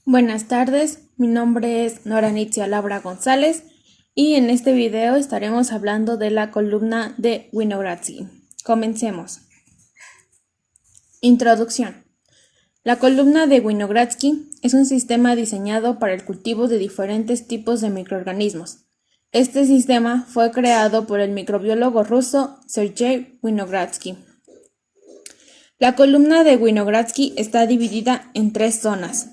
Buenas tardes, mi nombre es Noranitzia Laura González y en este video estaremos hablando de la columna de Winogradsky. Comencemos. Introducción. La columna de Winogradsky es un sistema diseñado para el cultivo de diferentes tipos de microorganismos. Este sistema fue creado por el microbiólogo ruso Sergei Winogradsky. La columna de Winogradsky está dividida en tres zonas.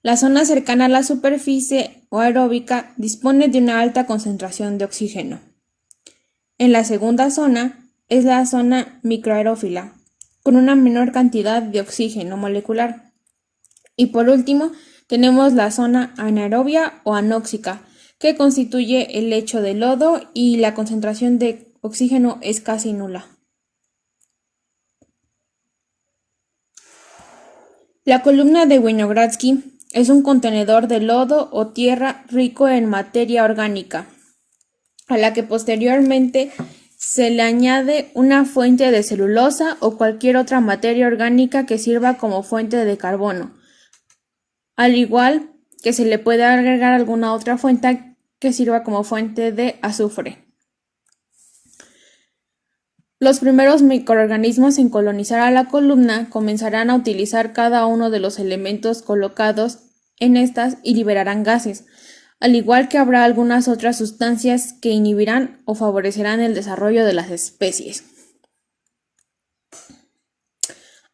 La zona cercana a la superficie o aeróbica dispone de una alta concentración de oxígeno. En la segunda zona es la zona microaerófila, con una menor cantidad de oxígeno molecular. Y por último, tenemos la zona anaerobia o anóxica, que constituye el lecho de lodo y la concentración de oxígeno es casi nula. La columna de Winogradsky es un contenedor de lodo o tierra rico en materia orgánica, a la que posteriormente se le añade una fuente de celulosa o cualquier otra materia orgánica que sirva como fuente de carbono, al igual que se le puede agregar alguna otra fuente que sirva como fuente de azufre. Los primeros microorganismos en colonizar a la columna comenzarán a utilizar cada uno de los elementos colocados en estas y liberarán gases, al igual que habrá algunas otras sustancias que inhibirán o favorecerán el desarrollo de las especies.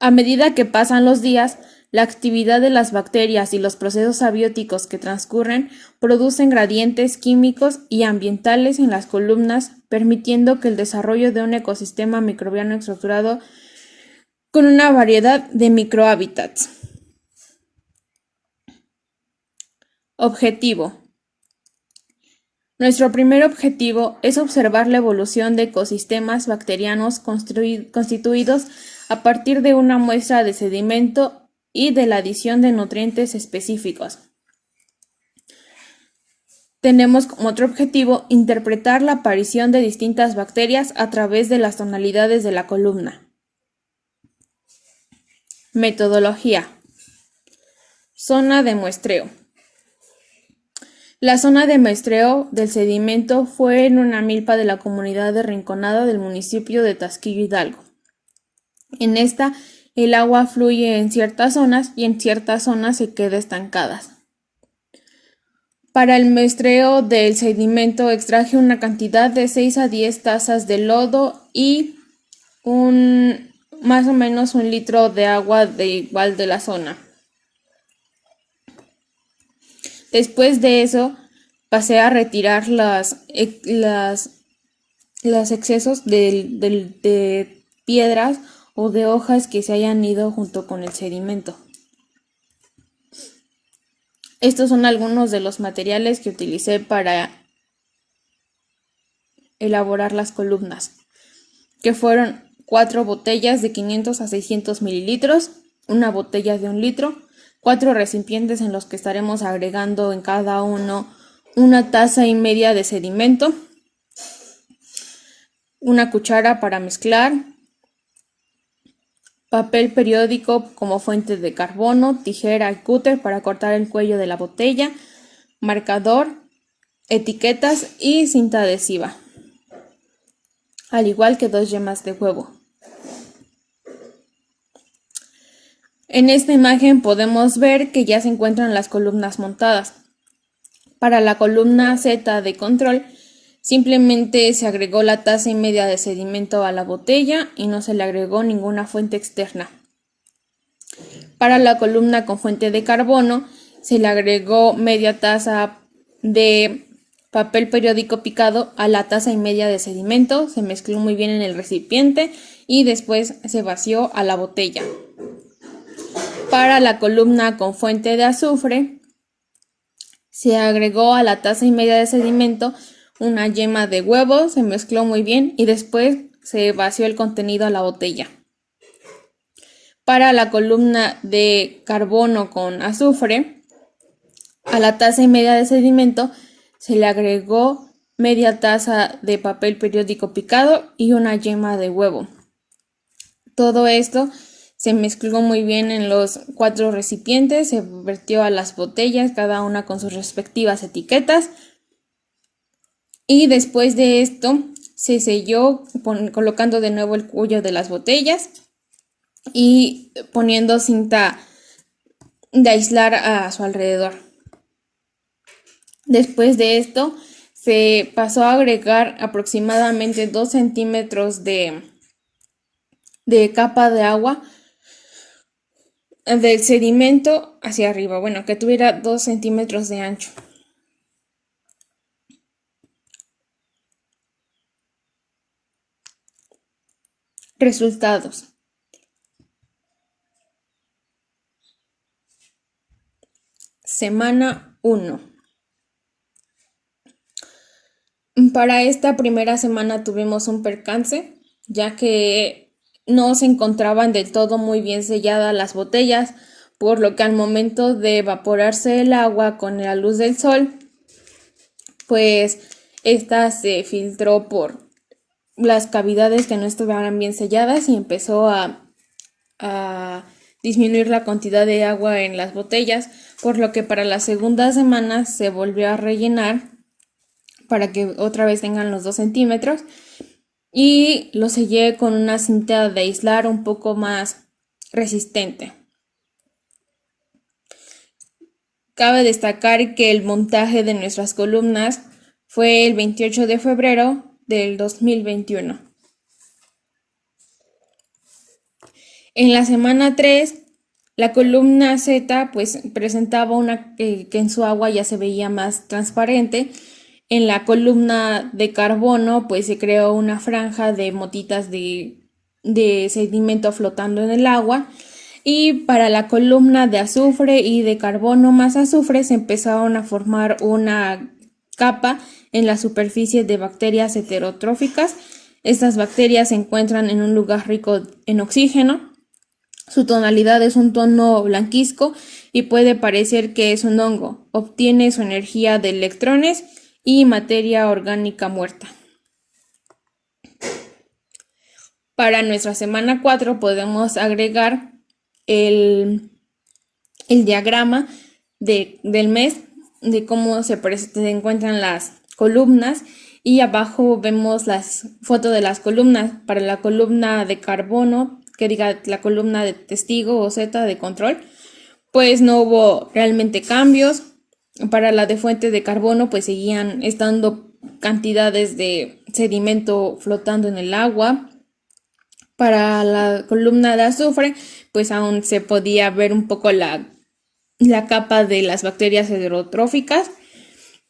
A medida que pasan los días, la actividad de las bacterias y los procesos abióticos que transcurren producen gradientes químicos y ambientales en las columnas, permitiendo que el desarrollo de un ecosistema microbiano estructurado con una variedad de microhábitats. Objetivo. Nuestro primer objetivo es observar la evolución de ecosistemas bacterianos constituidos a partir de una muestra de sedimento y de la adición de nutrientes específicos. Tenemos como otro objetivo interpretar la aparición de distintas bacterias a través de las tonalidades de la columna. Metodología. Zona de muestreo. La zona de muestreo del sedimento fue en una milpa de la comunidad de Rinconada del municipio de Tasquillo Hidalgo. En esta, el agua fluye en ciertas zonas y en ciertas zonas se queda estancada. Para el muestreo del sedimento extraje una cantidad de 6 a 10 tazas de lodo y más o menos 1 litro de agua igual de la zona. Después de eso pasé a retirar los excesos de piedras o de hojas que se hayan ido junto con el sedimento. Estos son algunos de los materiales que utilicé para elaborar las columnas, que fueron 4 botellas de 500 a 600 mililitros, una botella de 1 litro, 4 recipientes en los que estaremos agregando en cada uno 1,5 tazas de sedimento, una cuchara para mezclar, papel periódico como fuente de carbono, tijera y cúter para cortar el cuello de la botella, marcador, etiquetas y cinta adhesiva, al igual que 2 yemas de huevo. En esta imagen podemos ver que ya se encuentran las columnas montadas. Para la columna Z de control, simplemente se agregó la 1,5 tazas de sedimento a la botella y no se le agregó ninguna fuente externa. Para la columna con fuente de carbono, se le agregó media taza de papel periódico picado a la 1,5 tazas de sedimento, se mezcló muy bien en el recipiente y después se vació a la botella. Para la columna con fuente de azufre, se agregó a la 1,5 tazas de sedimento una yema de huevo, se mezcló muy bien y después se vació el contenido a la botella. Para la columna de carbono con azufre, a la 1,5 tazas de sedimento se le agregó media taza de papel periódico picado y una yema de huevo. Todo esto se mezcló muy bien en los 4 recipientes, se vertió a las botellas, cada una con sus respectivas etiquetas. Y después de esto se selló colocando de nuevo el cuello de las botellas y poniendo cinta de aislar a su alrededor. Después de esto se pasó a agregar aproximadamente 2 centímetros de capa de agua del sedimento hacia arriba, bueno, que tuviera 2 centímetros de ancho. Resultados. Semana 1. Para esta primera semana tuvimos un percance, ya que no se encontraban del todo muy bien selladas las botellas, por lo que al momento de evaporarse el agua con la luz del sol, pues esta se filtró por las cavidades que no estuvieran bien selladas y empezó a disminuir la cantidad de agua en las botellas, por lo que para la segunda semana se volvió a rellenar para que otra vez tengan los 2 centímetros y lo sellé con una cinta de aislar un poco más resistente. Cabe destacar que el montaje de nuestras columnas fue el 28 de febrero del 2021. En la semana 3, la columna Z pues presentaba una que en su agua ya se veía más transparente. En la columna de carbono pues se creó una franja de motitas de sedimento flotando en el agua. Y para la columna de azufre y de carbono más azufre se empezaron a formar una capa en la superficie de bacterias heterotróficas. Estas bacterias se encuentran en un lugar rico en oxígeno. Su tonalidad es un tono blanquizco y puede parecer que es un hongo. Obtiene su energía de electrones y materia orgánica muerta. Para nuestra semana 4 podemos agregar el diagrama del mes, de cómo se encuentran las columnas, y abajo vemos las fotos de las columnas. Para la columna de carbono, que diga la columna de testigo o Z de control, pues no hubo realmente cambios. Para la de fuente de carbono pues seguían estando cantidades de sedimento flotando en el agua. Para la columna de azufre pues aún se podía ver un poco la capa de las bacterias heterotróficas.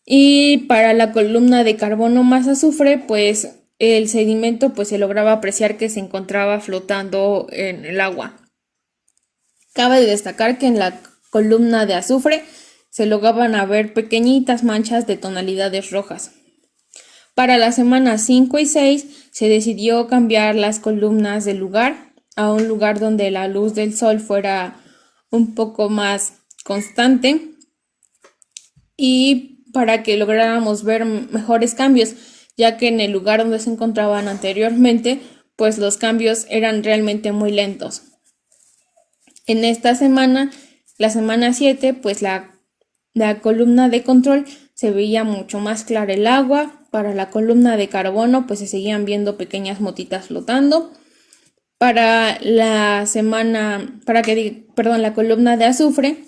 Y para la columna de carbono más azufre pues el sedimento pues se lograba apreciar que se encontraba flotando en el agua. Cabe destacar que en la columna de azufre se lograban ver pequeñitas manchas de tonalidades rojas. Para la semana 5 y 6 se decidió cambiar las columnas de lugar a un lugar donde la luz del sol fuera un poco más constante y para que lográramos ver mejores cambios, ya que en el lugar donde se encontraban anteriormente, pues los cambios eran realmente muy lentos. En esta semana, la semana 7, pues la columna de control se veía mucho más clara el agua. Para la columna de carbono pues se seguían viendo pequeñas motitas flotando. Para la columna de azufre,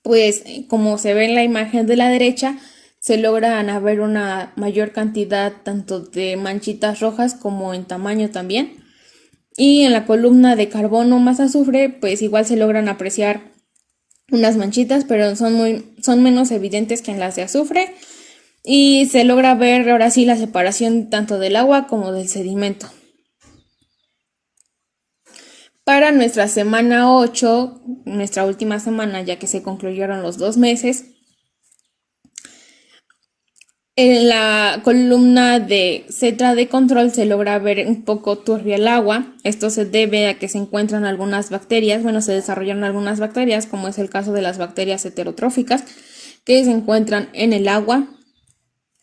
pues como se ve en la imagen de la derecha, se logran ver una mayor cantidad tanto de manchitas rojas como en tamaño también. Y en la columna de carbono más azufre pues igual se logran apreciar unas manchitas, pero son menos evidentes que en las de azufre, y se logra ver ahora sí la separación tanto del agua como del sedimento. Para nuestra semana 8, nuestra última semana ya que se concluyeron los 2 meses, en la columna de Z de control se logra ver un poco turbia el agua. Esto se debe a que se encuentran algunas bacterias, se desarrollaron algunas bacterias, como es el caso de las bacterias heterotróficas, que se encuentran en el agua.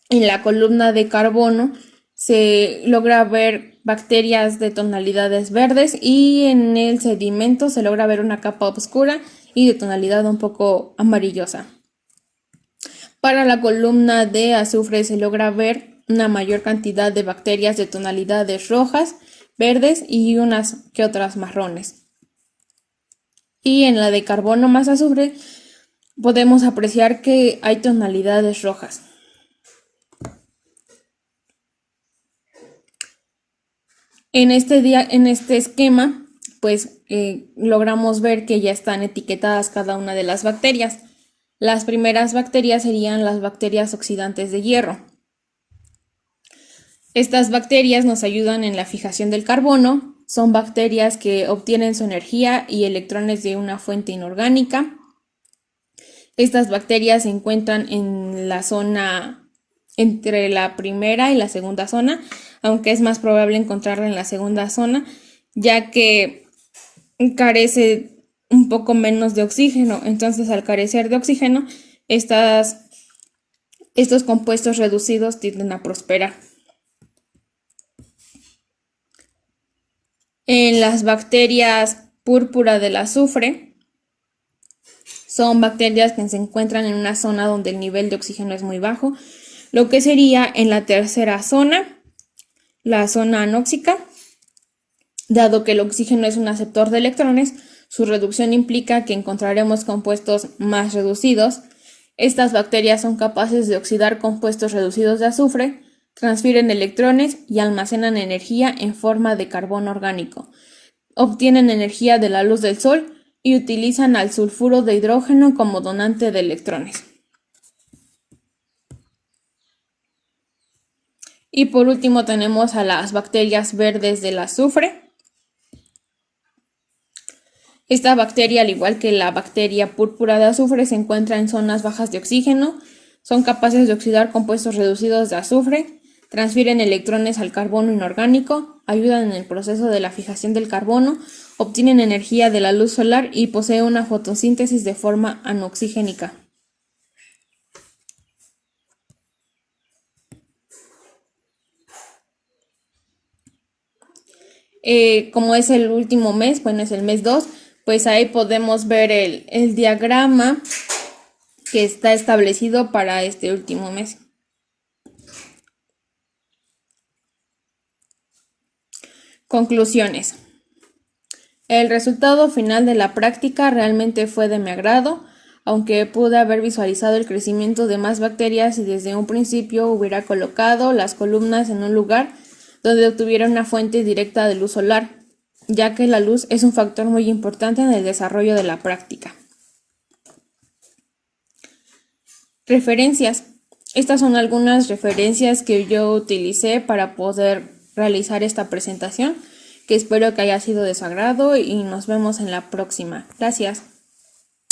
En la columna de carbono se logra ver bacterias de tonalidades verdes y en el sedimento se logra ver una capa oscura y de tonalidad un poco amarillosa. Para la columna de azufre se logra ver una mayor cantidad de bacterias de tonalidades rojas, verdes y unas que otras marrones. Y en la de carbono más azufre podemos apreciar que hay tonalidades rojas. En este esquema, pues logramos ver que ya están etiquetadas cada una de las bacterias. Las primeras bacterias serían las bacterias oxidantes de hierro. Estas bacterias nos ayudan en la fijación del carbono. Son bacterias que obtienen su energía y electrones de una fuente inorgánica. Estas bacterias se encuentran en la zona entre la primera y la segunda zona, aunque es más probable encontrarla en la segunda zona, ya que carece un poco menos de oxígeno. Entonces, al carecer de oxígeno, estos compuestos reducidos tienden a prosperar. En las bacterias púrpura del azufre, son bacterias que se encuentran en una zona donde el nivel de oxígeno es muy bajo, lo que sería en la tercera zona, la zona anóxica. Dado que el oxígeno es un aceptor de electrones, su reducción implica que encontraremos compuestos más reducidos. Estas bacterias son capaces de oxidar compuestos reducidos de azufre, transfieren electrones y almacenan energía en forma de carbono orgánico. Obtienen energía de la luz del sol y utilizan al sulfuro de hidrógeno como donante de electrones. Y por último tenemos a las bacterias verdes del azufre. Esta bacteria, al igual que la bacteria púrpura de azufre, se encuentra en zonas bajas de oxígeno, son capaces de oxidar compuestos reducidos de azufre, transfieren electrones al carbono inorgánico, ayudan en el proceso de la fijación del carbono, obtienen energía de la luz solar y poseen una fotosíntesis de forma anoxigénica. Como es el último mes, bueno, es el mes 2, pues ahí podemos ver el diagrama que está establecido para este último mes. Conclusiones. El resultado final de la práctica realmente fue de mi agrado, aunque pude haber visualizado el crecimiento de más bacterias y desde un principio hubiera colocado las columnas en un lugar donde obtuviera una fuente directa de luz solar, ya que la luz es un factor muy importante en el desarrollo de la práctica. Referencias. Estas son algunas referencias que yo utilicé para poder realizar esta presentación, que espero que haya sido de su agrado y nos vemos en la próxima. Gracias.